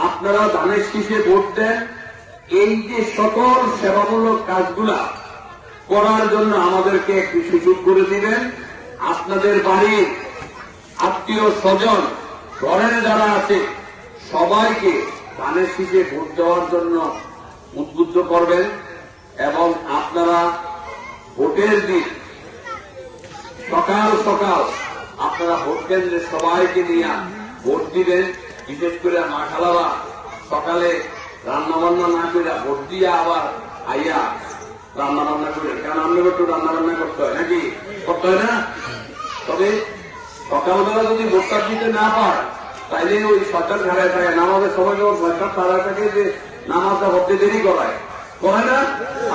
আপনারা ধানের শীষে ভোট দেন, এই যে সকল সেবামূলক কাজগুলা করার জন্য আমাদেরকে একটি সুযোগ করে দিবেন। আপনাদের বাড়ির আত্মীয় স্বজন ঘরের যারা আছে সবাইকে ধানের শীষে ভোট দেওয়ার জন্য উদ্বুদ্ধ করবেন এবং আপনারা ভোটের দিন সকাল সকাল আপনারা ভোট কেন্দ্রে সবাইকে নিয়ে ভোট দিবেন। বিশেষ করে মা খালারা সকালে রান্না বান্না না করে ভোট দিয়ে আবার আইয়া রান্না বান্না করে, কারণ আপনাকে একটু রান্না বান্না করতে হয় নাকি, করতে হয় না? তবে সকালবেলা যদি ভোটটা দিতে না পায় তাইলে ওই সরকার ঘাড়ায় থাকে নামাজের সময় যখন সরকার তারা থাকে যে নামাজটা হতে দেরি করায় না,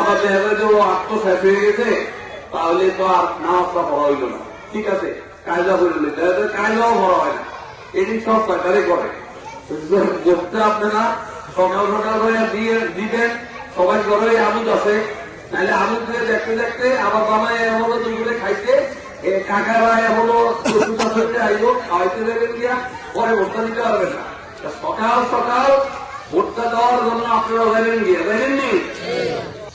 আবার দেখা যায় যে ও আত্মশেষ হয়ে গেছে, তাহলে তো আর নামাজটা ভরা হইল না। ঠিক আছে, কায়দা করে কায়দাও ভরা হয় না, এটি সব সরকারই করে। ভোটটা আপনারা সকাল সকাল হয়ে দিয়ে দিবেন। সবাই ঘরে আমুদ আছে, নাহলে আমুদ দিয়ে দেখতে দেখতে আবার বানায় এমন দুইগুলো খাইতে কাকারা এমন আইব খাওয়াইতে দেবেন গিয়া পরে ভোটটা দিতে পারবেন না। সকাল সকাল ভোটটা দেওয়ার জন্য আপনারা যাবেন গিয়া, যাবেননি?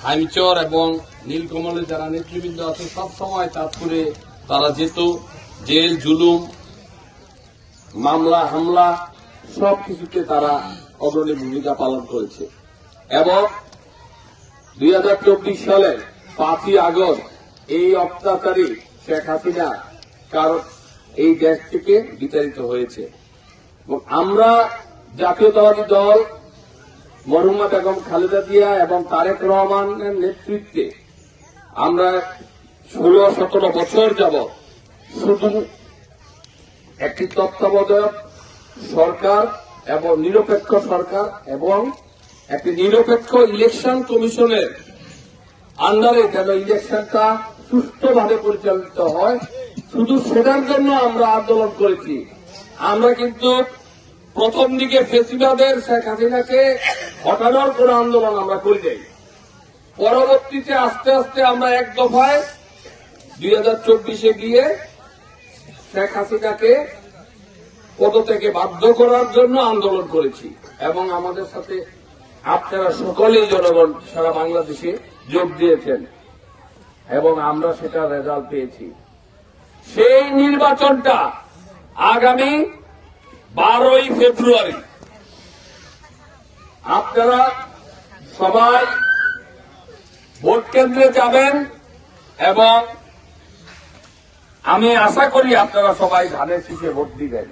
হাইমচর এবং নীলকমলের যারা নেতৃবৃন্দ আছে সব সময় চাঁদপুরে তারা যেত, জেল জুলুম মামলা হামলা সবকিছুতে তারা অগ্রণী ভূমিকা পালন করেছে এবং 2024 সালের 5ই আগস্ট এই অত্যাচারী শেখ হাসিনা কারণ এই দেশ থেকে বিতাড়িত হয়েছে এবং আমরা জাতীয়তাবাদী দল মরহুমা বেগম খালেদা জিয়া এবং তারেক রহমানের নেতৃত্বে আমরা 16-17 বছর যাবৎ শুধু একটি তত্ত্বাবধায়ক সরকার এবং নিরপেক্ষ সরকার এবং একটি নিরপেক্ষ ইলেকশন কমিশনের আন্ডারে যেন ইলেকশনটা সুষ্ঠুভাবে পরিচালিত হয়, শুধু সেটার জন্য আমরা আন্দোলন করেছি। আমরা কিন্তু প্রথম দিকে ফেসিবাদের শেখ হাসিনাকে হটানোর কোন আন্দোলন আমরা করি নাই। পরবর্তীতে আস্তে আস্তে আমরা এক দফায় 2024-এ গিয়ে শেখ হাসিনাকে পদত্যাগে বাধ্য করার জন্য আন্দোলন করেছি এবং আমাদের সাথে আপনারা সকলেই জনগণ সারা বাংলাদেশে যোগ দিয়েছেন এবং আমরা সেটা রেজাল্ট পেয়েছি। সেই নির্বাচনটা আগামী 12ই ফেব্রুয়ারি আপনারা সবাই ভোট কেন্দ্রে যাবেন এবং আমি আশা করি আপনারা সবাই ধানের শীষে ভোট দিবেন।